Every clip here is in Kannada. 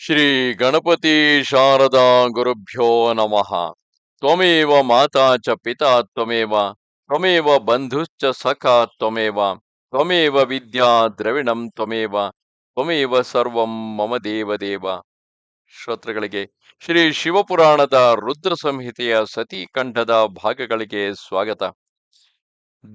ಶ್ರೀ ಗಣಪತಿ ಶಾರದಾ ಗುರುಭ್ಯೋ ನಮಃ. ತ್ವಮೇವ ಮಾತಾ ಚ ಪಿತಾ ತ್ವಮೇವ ತ್ವಮೇವ ಬಂಧುಶ್ಚ ಸಖಾ ತ್ವಮೇವ ತ್ವಮೇವ ವಿದ್ಯಾ ದ್ರವಿಣಂ ತ್ವಮೇವ ತ್ವಮೇವ ಸರ್ವಂ ಮಮ ದೇವ. ಶ್ರೋತೃಗಳಿಗೆ ಶ್ರೀ ಶಿವಪುರಾಣದ ರುದ್ರ ಸಂಹಿತೆಯ ಸತೀಖಂಡದ ಭಾಗಗಳಿಗೆ ಸ್ವಾಗತ.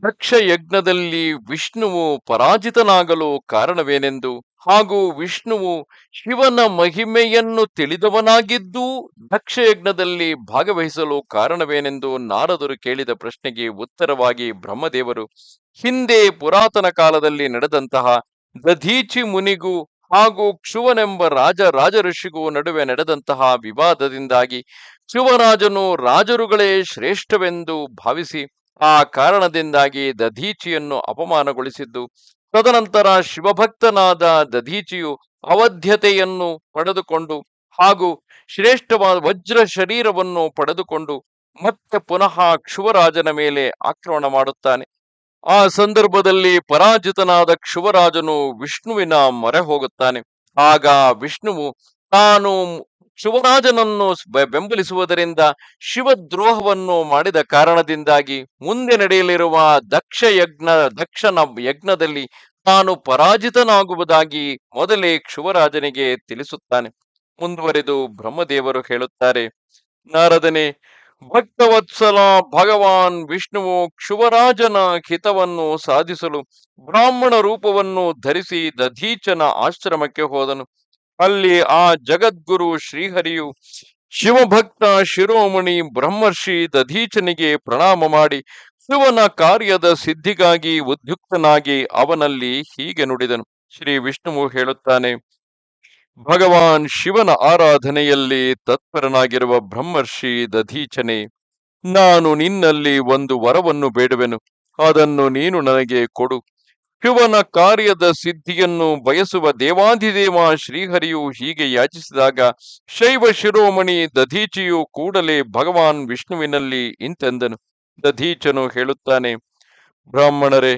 ದಕ್ಷ ಯಜ್ಞದಲ್ಲಿ ವಿಷ್ಣುವು ಪರಾಜಿತನಾಗಲು ಕಾರಣವೇನೆಂದು ಹಾಗೂ ವಿಷ್ಣುವು ಶಿವನ ಮಹಿಮೆಯನ್ನು ತಿಳಿದವನಾಗಿದ್ದೂ ದಕ್ಷ ಯಜ್ಞದಲ್ಲಿ ಭಾಗವಹಿಸಲು ಕಾರಣವೇನೆಂದು ನಾರದರು ಕೇಳಿದ ಪ್ರಶ್ನೆಗೆ ಉತ್ತರವಾಗಿ ಬ್ರಹ್ಮದೇವರು ಹಿಂದೆ ಪುರಾತನ ಕಾಲದಲ್ಲಿ ನಡೆದಂತಹ ದಧೀಚಿ ಮುನಿಗೂ ಹಾಗೂ ಕ್ಷುವನೆಂಬ ರಾಜ ಋಷಿಗೂ ನಡುವೆ ನಡೆದಂತಹ ವಿವಾದದಿಂದಾಗಿ ಶಿವರಾಜನು ರಾಜರುಗಳೇ ಶ್ರೇಷ್ಠವೆಂದು ಭಾವಿಸಿ ಆ ಕಾರಣದಿಂದಾಗಿ ದಧೀಚಿಯನ್ನು ಅಪಮಾನಗೊಳಿಸಿದ್ದು, ತದನಂತರ ಶಿವಭಕ್ತನಾದ ದಧೀಚಿಯು ಅವಧ್ಯತೆಯನ್ನು ಪಡೆದುಕೊಂಡು ಹಾಗೂ ಶ್ರೇಷ್ಠವಾದ ವಜ್ರ ಶರೀರವನ್ನು ಪಡೆದುಕೊಂಡು ಮತ್ತೆ ಪುನಃ ಕ್ಷುವರಾಜನ ಮೇಲೆ ಆಕ್ರಮಣ ಮಾಡುತ್ತಾನೆ. ಆ ಸಂದರ್ಭದಲ್ಲಿ ಪರಾಜಿತನಾದ ಕ್ಷುವರಾಜನು ವಿಷ್ಣುವಿನ ಮೊರೆ ಹೋಗುತ್ತಾನೆ. ಆಗ ವಿಷ್ಣುವು ತಾನು ಶಿವರಾಜನನ್ನು ಬೆಂಬಲಿಸುವುದರಿಂದ ಶಿವದ್ರೋಹವನ್ನು ಮಾಡಿದ ಕಾರಣದಿಂದಾಗಿ ಮುಂದೆ ನಡೆಯಲಿರುವ ದಕ್ಷನ ಯಜ್ಞದಲ್ಲಿ ತಾನು ಪರಾಜಿತನಾಗುವುದಾಗಿ ಮೊದಲೇ ಕ್ಷುವರಾಜನಿಗೆ ತಿಳಿಸುತ್ತಾನೆ. ಮುಂದುವರೆದು ಬ್ರಹ್ಮದೇವರು ಹೇಳುತ್ತಾರೆ, ನಾರದನೇ, ಭಕ್ತವತ್ಸಲ ಭಗವಾನ್ ವಿಷ್ಣುವು ಕ್ಷುವರಾಜನ ಹಿತವನ್ನು ಸಾಧಿಸಲು ಬ್ರಾಹ್ಮಣ ರೂಪವನ್ನು ಧರಿಸಿ ದಧೀಚನ ಆಶ್ರಮಕ್ಕೆ ಹೋದನು. ಅಲ್ಲಿ ಆ ಜಗದ್ಗುರು ಶ್ರೀಹರಿಯು ಶಿವಭಕ್ತ ಶಿರೋಮಣಿ ಬ್ರಹ್ಮರ್ಷಿ ದಧೀಚನಿಗೆ ಪ್ರಣಾಮ ಮಾಡಿ ಶಿವನ ಕಾರ್ಯದ ಸಿದ್ಧಿಗಾಗಿ ಉದ್ಯುಕ್ತನಾಗಿ ಅವನಲ್ಲಿ ಹೀಗೆ ನುಡಿದನು. ಶ್ರೀ ವಿಷ್ಣುವು ಹೇಳುತ್ತಾನೆ, ಭಗವಾನ್ ಶಿವನ ಆರಾಧನೆಯಲ್ಲಿ ತತ್ಪರನಾಗಿರುವ ಬ್ರಹ್ಮರ್ಷಿ ದಧೀಚನೆ, ನಾನು ನಿನ್ನಲ್ಲಿ ಒಂದು ವರವನ್ನು ಬೇಡುವೆನು, ಅದನ್ನು ನೀನು ನನಗೆ ಕೊಡು. ಶಿವನ ಕಾರ್ಯದ ಸಿದ್ಧಿಯನ್ನು ಬಯಸುವ ದೇವಾಧಿದೇವ ಶ್ರೀಹರಿಯು ಹೀಗೆ ಯಾಚಿಸಿದಾಗ ಶೈವ ಶಿರೋಮಣಿ ದಧೀಚಿಯು ಕೂಡಲೇ ಭಗವಾನ್ ವಿಷ್ಣುವಿನಲ್ಲಿ ಇಂತೆಂದನು. ದಧೀಚನು ಹೇಳುತ್ತಾನೆ, ಬ್ರಾಹ್ಮಣರೇ,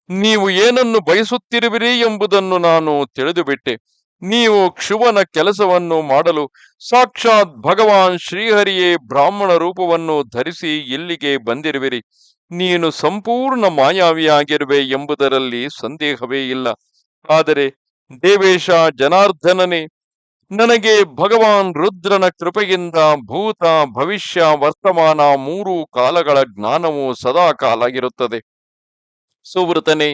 ನೀವು ಏನನ್ನು ಬಯಸುತ್ತಿರುವಿರಿ ಎಂಬುದನ್ನು ನಾನು ತಿಳಿದುಬಿಟ್ಟೆ. ನೀವು ಕ್ಷುವನ ಕೆಲಸವನ್ನು ಮಾಡಲು ಸಾಕ್ಷಾತ್ ಭಗವಾನ್ ಶ್ರೀಹರಿಯೇ ಬ್ರಾಹ್ಮಣ ರೂಪವನ್ನು ಧರಿಸಿ ಇಲ್ಲಿಗೆ ಬಂದಿರುವಿರಿ. ನೀನು ಸಂಪೂರ್ಣ ಮಾಯಾವಿಯಾಗಿರುವೆ ಎಂಬುದರಲ್ಲಿ ಸಂದೇಹವೇ ಇಲ್ಲ. ಆದರೆ ದೇವೇಶ ಜನಾರ್ದನನೇ, ನನಗೆ ಭಗವಾನ್ ರುದ್ರನ ಕೃಪೆಯಿಂದ ಭೂತ ಭವಿಷ್ಯ ವರ್ತಮಾನ 3 ಕಾಲಗಳ ಜ್ಞಾನವು ಸದಾ ಕಾಲ ಇರುತ್ತದೆ. ಸುವೃತನೇ,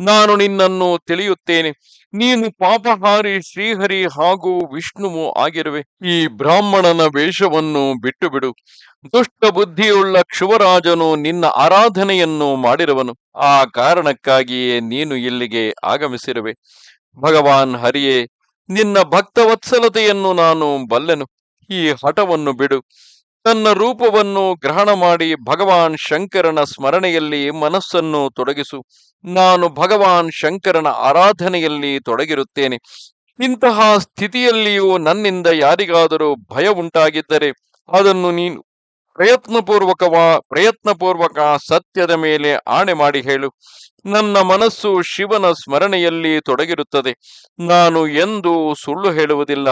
ನಾನು ನಿನ್ನನ್ನು ತಿಳಿಯುತ್ತೇನೆ. ನೀನು ಪಾಪಹಾರಿ ಶ್ರೀಹರಿ ಹಾಗೂ ವಿಷ್ಣುವು ಆಗಿರುವೆ. ಈ ಬ್ರಾಹ್ಮಣನ ವೇಷವನ್ನು ಬಿಟ್ಟು ಬಿಡು. ದುಷ್ಟ ಬುದ್ಧಿಯುಳ್ಳ ಕ್ಷುವರಾಜನು ನಿನ್ನ ಆರಾಧನೆಯನ್ನು ಮಾಡಿರುವನು. ಆ ಕಾರಣಕ್ಕಾಗಿಯೇ ನೀನು ಇಲ್ಲಿಗೆ ಆಗಮಿಸಿರುವೆ. ಭಗವಾನ್ ಹರಿಯೇ, ನಿನ್ನ ಭಕ್ತವತ್ಸಲತೆಯನ್ನು ನಾನು ಬಲ್ಲೆನು. ಈ ಹಠವನ್ನು ಬಿಡು. ತನ್ನ ರೂಪವನ್ನು ಗ್ರಹಣ ಮಾಡಿ ಭಗವಾನ್ ಶಂಕರನ ಸ್ಮರಣೆಯಲ್ಲಿ ಮನಸ್ಸನ್ನು ತೊಡಗಿಸು. ನಾನು ಭಗವಾನ್ ಶಂಕರನ ಆರಾಧನೆಯಲ್ಲಿ ತೊಡಗಿರುತ್ತೇನೆ. ಇಂತಹ ಸ್ಥಿತಿಯಲ್ಲಿಯೂ ನನ್ನಿಂದ ಯಾರಿಗಾದರೂ ಭಯ ಉಂಟಾಗಿದ್ದರೆ ಅದನ್ನು ನೀನು ಪ್ರಯತ್ನಪೂರ್ವಕ ಸತ್ಯದ ಮೇಲೆ ಆಣೆ ಮಾಡಿ ಹೇಳು. ನನ್ನ ಮನಸ್ಸು ಶಿವನ ಸ್ಮರಣೆಯಲ್ಲಿ ತೊಡಗಿರುತ್ತದೆ. ನಾನು ಎಂದೂ ಸುಳ್ಳು ಹೇಳುವುದಿಲ್ಲ.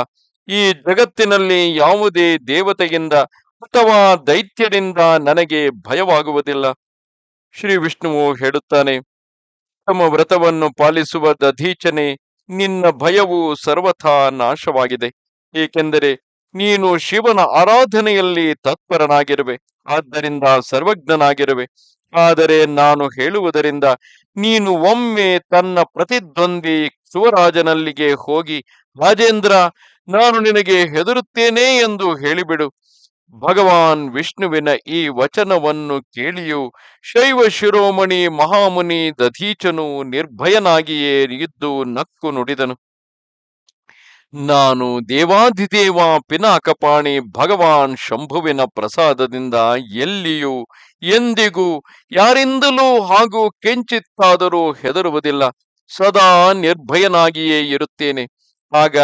ಈ ಜಗತ್ತಿನಲ್ಲಿ ಯಾವುದೇ ದೇವತೆಯಿಂದ ಅಥವಾ ದೈತ್ಯರಿಂದ ನನಗೆ ಭಯವಾಗುವುದಿಲ್ಲ. ಶ್ರೀ ವಿಷ್ಣುವು ಹೇಳುತ್ತಾನೆ, ತಮ್ಮ ವ್ರತವನ್ನು ಪಾಲಿಸುವ ದಧೀಚನೆ, ನಿನ್ನ ಭಯವು ಸರ್ವಥಾ ನಾಶವಾಗಿದೆ. ಏಕೆಂದರೆ ನೀನು ಶಿವನ ಆರಾಧನೆಯಲ್ಲಿ ತತ್ಪರನಾಗಿರುವೆ, ಆದ್ದರಿಂದ ಸರ್ವಜ್ಞನಾಗಿರುವೆ. ಆದರೆ ನಾನು ಹೇಳುವುದರಿಂದ ನೀನು ಒಮ್ಮೆ ತನ್ನ ಪ್ರತಿದ್ವಂದ್ವಿ ಶಿವರಾಜನಲ್ಲಿಗೆ ಹೋಗಿ, ರಾಜೇಂದ್ರ, ನಾನು ನಿನಗೆ ಹೆದರುತ್ತೇನೆ ಎಂದು ಹೇಳಿಬಿಡು. ಭಗವಾನ್ ವಿಷ್ಣುವಿನ ಈ ವಚನವನ್ನು ಕೇಳಿಯೂ ಶೈವ ಶಿರೋಮಣಿ ಮಹಾಮುನಿ ದಧೀಚನು ನಿರ್ಭಯನಾಗಿಯೇ ಇದ್ದು ನಕ್ಕು ನುಡಿದನು, ನಾನು ದೇವಾಧಿದೇವ ಪಿನಾಕಪಾಣಿ ಭಗವಾನ್ ಶಂಭುವಿನ ಪ್ರಸಾದದಿಂದ ಎಲ್ಲಿಯೂ ಎಂದಿಗೂ ಯಾರಿಂದಲೂ ಹಾಗೂ ಕೆಂಚಿತ್ತಾದರೂ ಹೆದರುವುದಿಲ್ಲ. ಸದಾ ನಿರ್ಭಯನಾಗಿಯೇ ಇರುತ್ತೇನೆ. ಆಗ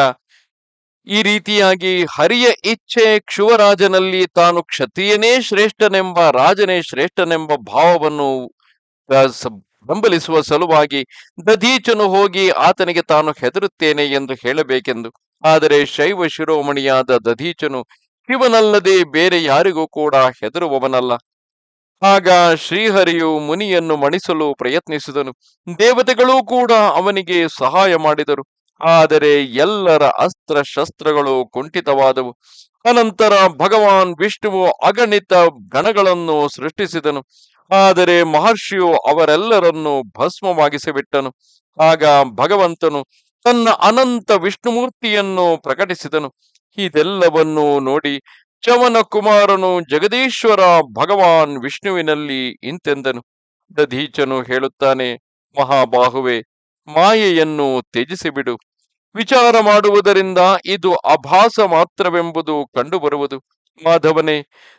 ಈ ರೀತಿಯಾಗಿ ಹರಿಯ ಇಚ್ಛೆ ಕ್ಷುವರಾಜನಲ್ಲಿ ತಾನು ಕ್ಷತ್ರಿಯನೇ ಶ್ರೇಷ್ಠನೆಂಬ ರಾಜನೇ ಶ್ರೇಷ್ಠನೆಂಬ ಭಾವವನ್ನು ಬೆಂಬಲಿಸುವ ಸಲುವಾಗಿ ದಧೀಚನು ಹೋಗಿ ಆತನಿಗೆ ತಾನು ಹೆದರುತ್ತೇನೆ ಎಂದು ಹೇಳಬೇಕೆಂದು ಆದರೆ ಶೈವ ಶಿರೋಮಣಿಯಾದ ದಧೀಚನು ಶಿವನಲ್ಲದೆ ಬೇರೆ ಯಾರಿಗೂ ಕೂಡ ಹೆದರುವವನಲ್ಲ. ಆಗ ಶ್ರೀಹರಿಯು ಮುನಿಯನ್ನು ಮಣಿಸಲು ಪ್ರಯತ್ನಿಸಿದನು. ದೇವತೆಗಳೂ ಕೂಡ ಅವನಿಗೆ ಸಹಾಯ ಮಾಡಿದರು. ಆದರೆ ಎಲ್ಲರ ಅಸ್ತ್ರ ಶಸ್ತ್ರಗಳು ಕುಂಠಿತವಾದವು. ಅನಂತರ ಭಗವಾನ್ ವಿಷ್ಣುವು ಅಗಣಿತ ಗಣಗಳನ್ನು ಸೃಷ್ಟಿಸಿದನು. ಆದರೆ ಮಹರ್ಷಿಯು ಅವರೆಲ್ಲರನ್ನು ಭಸ್ಮವಾಗಿಸಿಬಿಟ್ಟನು. ಆಗ ಭಗವಂತನು ತನ್ನ ಅನಂತ ವಿಷ್ಣುಮೂರ್ತಿಯನ್ನು ಪ್ರಕಟಿಸಿದನು. ಇದೆಲ್ಲವನ್ನೂ ನೋಡಿ ಚವನ ಕುಮಾರನು ಜಗದೀಶ್ವರ ಭಗವಾನ್ ವಿಷ್ಣುವಿನಲ್ಲಿ ಇಂತೆಂದನು. ದಧೀಚನು ಹೇಳುತ್ತಾನೆ, ಮಹಾಬಾಹುವೆ, ಮಾಯೆಯನ್ನು ತ್ಯಜಿಸಿಬಿಡು. ವಿಚಾರ ಮಾಡುವುದರಿಂದ ಇದು ಅಭಾಸ ಮಾತ್ರವೆಂಬುದು ಕಂಡುಬರುವುದು. ಮಾಧವನೇ,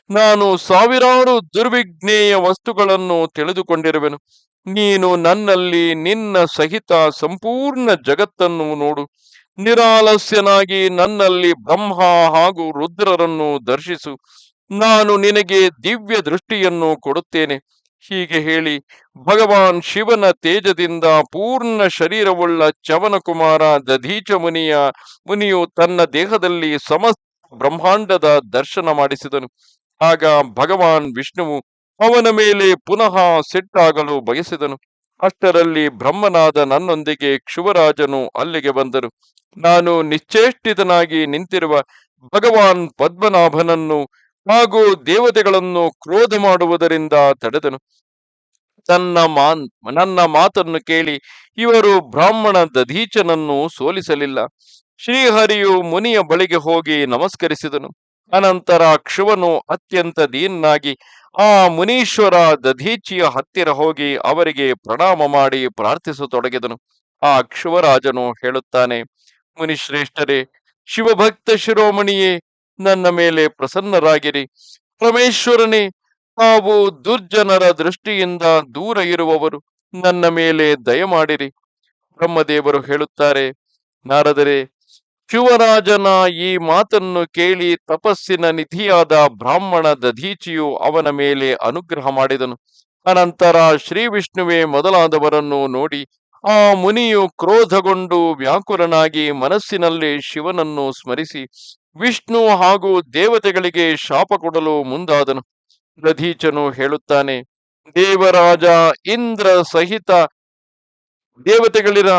ನಾನು ಸಾವಿರಾರು ದುರ್ವಿಜ್ಞೇಯ ವಸ್ತುಗಳನ್ನು ತಿಳಿದುಕೊಂಡಿರುವೆನು. ನೀನು ನನ್ನಲ್ಲಿ ನಿನ್ನ ಸಹಿತ ಸಂಪೂರ್ಣ ಜಗತ್ತನ್ನು ನೋಡು. ನಿರಾಲಸ್ಯನಾಗಿ ನನ್ನಲ್ಲಿ ಬ್ರಹ್ಮ ಹಾಗೂ ರುದ್ರರನ್ನು ದರ್ಶಿಸು. ನಾನು ನಿನಗೆ ದಿವ್ಯ ದೃಷ್ಟಿಯನ್ನು ಕೊಡುತ್ತೇನೆ. ಹೀಗೆ ಹೇಳಿ ಭಗವಾನ್ ಶಿವನ ತೇಜದಿಂದ ಪೂರ್ಣ ಶರೀರವುಳ್ಳ ಚವನಕುಮಾರ ದಧೀಚ ಮುನಿಯು ತನ್ನ ದೇಹದಲ್ಲಿ ಸಮಸ್ತ ಬ್ರಹ್ಮಾಂಡದ ದರ್ಶನ ಮಾಡಿಸಿದನು. ಆಗ ಭಗವಾನ್ ವಿಷ್ಣುವು ಅವನ ಮೇಲೆ ಪುನಃ ಸಿಟ್ಟಾಗಲು ಬಯಸಿದನು. ಅಷ್ಟರಲ್ಲಿ ಬ್ರಹ್ಮನಾದ ನನ್ನೊಂದಿಗೆ ಕ್ಷುವರಾಜನು ಅಲ್ಲಿಗೆ ಬಂದರು. ನಾನು ನಿಶ್ಚೇಷ್ಟಿತನಾಗಿ ನಿಂತಿರುವ ಭಗವಾನ್ ಪದ್ಮನಾಭನನ್ನು ಹಾಗೂ ದೇವತೆಗಳನ್ನು ಕ್ರೋಧ ಮಾಡುವುದರಿಂದ ತಡೆದನು. ನನ್ನ ಮಾತನ್ನು ಕೇಳಿ ಇವರು ಬ್ರಾಹ್ಮಣ ದಧೀಚನನ್ನು ಸೋಲಿಸಲಿಲ್ಲ. ಶ್ರೀಹರಿಯು ಮುನಿಯ ಬಳಿಗೆ ಹೋಗಿ ನಮಸ್ಕರಿಸಿದನು. ಅನಂತರ ಕ್ಷುವನು ಅತ್ಯಂತ ದೀನಾಗಿ ಆ ಮುನೀಶ್ವರ ದಧೀಚಿಯ ಹತ್ತಿರ ಹೋಗಿ ಅವರಿಗೆ ಪ್ರಣಾಮ ಮಾಡಿ ಪ್ರಾರ್ಥಿಸತೊಡಗಿದನು. ಆ ಕ್ಷುವರಾಜನು ಹೇಳುತ್ತಾನೆ, ಮುನಿಶ್ರೇಷ್ಠರೇ, ಶಿವಭಕ್ತ ಶಿರೋಮಣಿಯೇ, ನನ್ನ ಮೇಲೆ ಪ್ರಸನ್ನರಾಗಿರಿ. ಪರಮೇಶ್ವರನೇ, ತಾವು ದುರ್ಜನರ ದೃಷ್ಟಿಯಿಂದ ದೂರ ಇರುವವರು, ನನ್ನ ಮೇಲೆ ದಯಮಾಡಿರಿ. ಬ್ರಹ್ಮದೇವರು ಹೇಳುತ್ತಾರೆ, ನಾರದರೆ, ಶಿವರಾಜನ ಈ ಮಾತನ್ನು ಕೇಳಿ ತಪಸ್ಸಿನ ನಿಧಿಯಾದ ಬ್ರಾಹ್ಮಣ ದಧೀಚಿಯು ಅವನ ಮೇಲೆ ಅನುಗ್ರಹ ಮಾಡಿದನು. ಅನಂತರ ಶ್ರೀ ವಿಷ್ಣುವೇ ಮೊದಲಾದವರನ್ನು ನೋಡಿ ಆ ಮುನಿಯು ಕ್ರೋಧಗೊಂಡು ವ್ಯಾಕುಲನಾಗಿ ಮನಸ್ಸಿನಲ್ಲಿ ಶಿವನನ್ನು ಸ್ಮರಿಸಿ ವಿಷ್ಣು ಹಾಗೂ ದೇವತೆಗಳಿಗೆ ಶಾಪ ಕೊಡಲು ಮುಂದಾದನು. ದಧೀಚನು ಹೇಳುತ್ತಾನೆ, ದೇವರಾಜ ಇಂದ್ರ ಸಹಿತ ದೇವತೆಗಳಿರ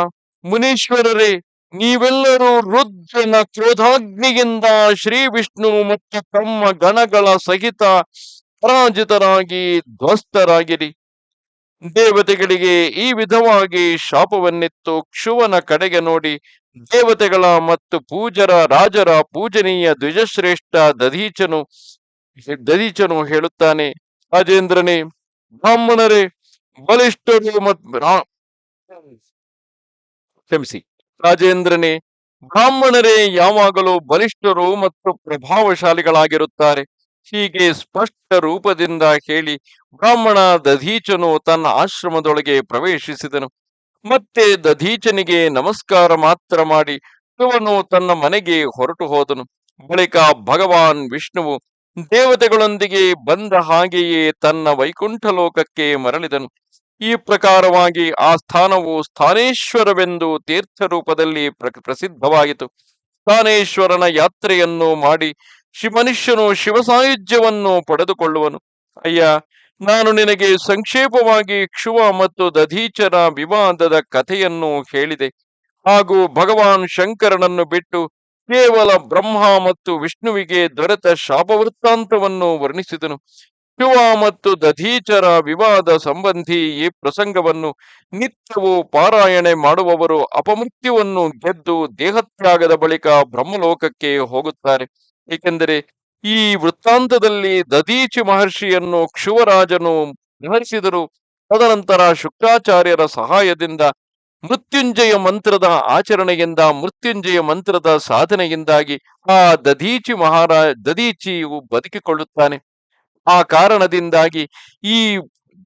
ಮುನೀಶ್ವರರೇ, ನೀವೆಲ್ಲರೂ ರುದ್ರನ ಕ್ರೋಧಾಗ್ನಿಯಿಂದ ಶ್ರೀ ವಿಷ್ಣು ಮತ್ತು ತಮ್ಮ ಗಣಗಳ ಸಹಿತ ಪರಾಜಿತರಾಗಿ ಧ್ವಸ್ತರಾಗಿರಿ. ದೇವತೆಗಳಿಗೆ ಈ ವಿಧವಾಗಿ ಶಾಪವನ್ನಿತ್ತು ಕ್ಷುವನ ಕಡೆಗೆ ನೋಡಿ ದೇವತೆಗಳ ಮತ್ತು ರಾಜರ ಪೂಜನೀಯ ದ್ವಿಜಶ್ರೇಷ್ಠ ದಧೀಚನು ಹೇಳುತ್ತಾನೆ, ರಾಜೇಂದ್ರನೇ, ಬ್ರಾಹ್ಮಣರೇ, ಬಲಿಷ್ಠರು ಕ್ಷಮಿಸಿ ರಾಜೇಂದ್ರನೇ, ಬ್ರಾಹ್ಮಣರೇ ಯಾವಾಗಲೂ ಬಲಿಷ್ಠರು ಮತ್ತು ಪ್ರಭಾವಶಾಲಿಗಳಾಗಿರುತ್ತಾರೆ. ಹೀಗೆ ಸ್ಪಷ್ಟ ರೂಪದಿಂದ ಹೇಳಿ ಬ್ರಾಹ್ಮಣ ದಧೀಚನು ತನ್ನ ಆಶ್ರಮದೊಳಗೆ ಪ್ರವೇಶಿಸಿದನು. ಮತ್ತೆ ದಧೀಚನಿಗೆ ನಮಸ್ಕಾರ ಮಾತ್ರ ಮಾಡಿ ಶಿವನು ತನ್ನ ಮನೆಗೆ ಹೊರಟು ಹೋದನು. ಬಳಿಕ ಭಗವಾನ್ ವಿಷ್ಣುವು ದೇವತೆಗಳೊಂದಿಗೆ ಬಂದ ಹಾಗೆಯೇ ತನ್ನ ವೈಕುಂಠ ಲೋಕಕ್ಕೆ ಮರಳಿದನು. ಈ ಪ್ರಕಾರವಾಗಿ ಆ ಸ್ಥಾನವು ಸ್ಥಾನೇಶ್ವರವೆಂದು ತೀರ್ಥ ರೂಪದಲ್ಲಿ ಪ್ರಸಿದ್ಧವಾಯಿತು. ಸ್ಥಾನೇಶ್ವರನ ಯಾತ್ರೆಯನ್ನು ಮಾಡಿ ಮನುಷ್ಯನು ಶಿವ ಸಾಯುಜ್ಯವನ್ನು ಪಡೆದುಕೊಳ್ಳುವನು. ಅಯ್ಯ, ನಾನು ನಿನಗೆ ಸಂಕ್ಷೇಪವಾಗಿ ಕ್ಷುವ ಮತ್ತು ದಧೀಚರ ವಿವಾದದ ಕಥೆಯನ್ನು ಹೇಳಿದೆ. ಹಾಗೂ ಭಗವಾನ್ ಶಂಕರನನ್ನು ಬಿಟ್ಟು ಕೇವಲ ಬ್ರಹ್ಮ ಮತ್ತು ವಿಷ್ಣುವಿಗೆ ದೊರೆತ ಶಾಪವೃತ್ತಾಂತವನ್ನು ವರ್ಣಿಸಿದನು. ಶಿವ ಮತ್ತು ದಧೀಚರ ವಿವಾದ ಸಂಬಂಧಿ ಈ ಪ್ರಸಂಗವನ್ನು ನಿತ್ಯವೂ ಪಾರಾಯಣೆ ಮಾಡುವವರು ಅಪಮೃತ್ಯುವನ್ನು ಗೆದ್ದು ದೇಹತ್ಯಾಗದ ಬಳಿಕ ಬ್ರಹ್ಮಲೋಕಕ್ಕೆ ಹೋಗುತ್ತಾರೆ. ಏಕೆಂದರೆ ಈ ವೃತ್ತಾಂತದಲ್ಲಿ ದಧೀಚಿ ಮಹರ್ಷಿಯನ್ನು ಕ್ಷುವರಾಜನು ನಿಹರಿಸಿದರು. ತದನಂತರ ಶುಕ್ರಾಚಾರ್ಯರ ಸಹಾಯದಿಂದ ಮೃತ್ಯುಂಜಯ ಮಂತ್ರದ ಆಚರಣೆಯಿಂದ ಮೃತ್ಯುಂಜಯ ಮಂತ್ರದ ಸಾಧನೆಯಿಂದಾಗಿ ಆ ದಧೀಚಿಯು ಬದುಕಿಕೊಳ್ಳುತ್ತಾನೆ. ಆ ಕಾರಣದಿಂದಾಗಿ ಈ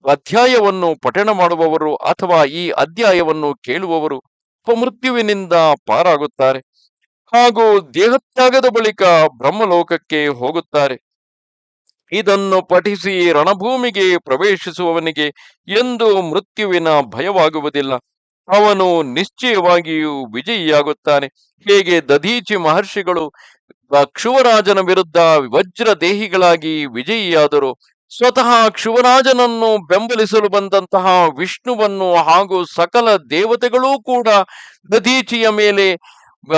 ಅಧ್ಯಾಯವನ್ನು ಪಠಣ ಮಾಡುವವರು ಅಥವಾ ಈ ಅಧ್ಯಾಯವನ್ನು ಕೇಳುವವರು ಅಪಮೃತ್ಯುವಿನಿಂದ ಪಾರಾಗುತ್ತಾರೆ ಹಾಗೂ ದೇಹತ್ಯಾಗದ ಬಳಿಕ ಬ್ರಹ್ಮಲೋಕಕ್ಕೆ ಹೋಗುತ್ತಾರೆ. ಇದನ್ನು ಪಠಿಸಿ ರಣಭೂಮಿಗೆ ಪ್ರವೇಶಿಸುವವನಿಗೆ ಎಂದೂ ಮೃತ್ಯುವಿನ ಭಯವಾಗುವುದಿಲ್ಲ. ಅವನು ನಿಶ್ಚಯವಾಗಿಯೂ ವಿಜಯಿಯಾಗುತ್ತಾನೆ. ಹೇಗೆ ದಧೀಚಿ ಮಹರ್ಷಿಗಳು ಕ್ಷುವರಾಜನ ವಿರುದ್ಧ ವಜ್ರ ದೇಹಿಗಳಾಗಿ ವಿಜಯಿಯಾದರು, ಸ್ವತಃ ಕ್ಷುವರಾಜನನ್ನು ಬೆಂಬಲಿಸಲು ಬಂದಂತಹ ವಿಷ್ಣುವನ್ನು ಹಾಗೂ ಸಕಲ ದೇವತೆಗಳೂ ಕೂಡ ದಧೀಚಿಯ ಮೇಲೆ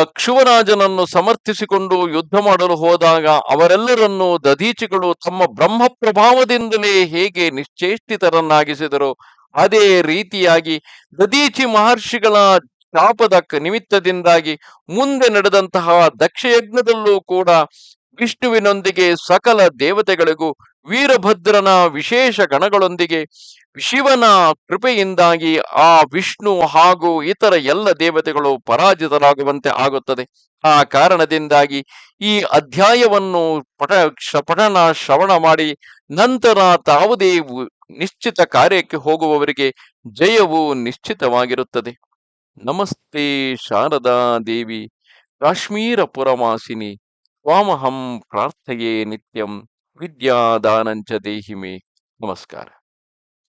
ಕ್ಷುವರಾಜನನ್ನು ಸಮರ್ಥಿಸಿಕೊಂಡು ಯುದ್ಧ ಮಾಡಲು ಹೋದಾಗ ಅವರೆಲ್ಲರನ್ನೂ ದಧೀಚಿಗಳು ತಮ್ಮ ಬ್ರಹ್ಮ ಪ್ರಭಾವದಿಂದಲೇ ಹೇಗೆ ನಿಶ್ಚೇಷ್ಟಿತರನ್ನಾಗಿಸಿದರು, ಅದೇ ರೀತಿಯಾಗಿ ದಧೀಚಿ ಮಹರ್ಷಿಗಳ ಶಾಪದ ನಿಮಿತ್ತದಿಂದಾಗಿ ಮುಂದೆ ನಡೆದಂತಹ ದಕ್ಷಯಜ್ಞದಲ್ಲೂ ಕೂಡ ವಿಷ್ಣುವಿನೊಂದಿಗೆ ಸಕಲ ದೇವತೆಗಳಿಗೂ ವೀರಭದ್ರನ ವಿಶೇಷ ಗಣಗಳೊಂದಿಗೆ ಶಿವನ ಕೃಪೆಯಿಂದಾಗಿ ಆ ವಿಷ್ಣು ಹಾಗೂ ಇತರ ಎಲ್ಲ ದೇವತೆಗಳು ಪರಾಜಿತರಾಗುವಂತೆ ಆಗುತ್ತದೆ. ಆ ಕಾರಣದಿಂದಾಗಿ ಈ ಅಧ್ಯಾಯವನ್ನು ಪಠಣ ಶ್ರವಣ ಮಾಡಿ ನಂತರ ತಾವುದೇ ನಿಶ್ಚಿತ ಕಾರ್ಯಕ್ಕೆ ಹೋಗುವವರಿಗೆ ಜಯವು ನಿಶ್ಚಿತವಾಗಿರುತ್ತದೆ. ನಮಸ್ತೆ ಶಾರದಾ ದೇವಿ ಕಾಶ್ಮೀರ ಪುರಮಾಸಿನಿ ತ್ವಾಮಹಂ ಪ್ರಾರ್ಥಯೇ ನಿತ್ಯಂ ವಿದ್ಯಾದಾನಂಚ ದೇಹಿಮೆ. ನಮಸ್ಕಾರ.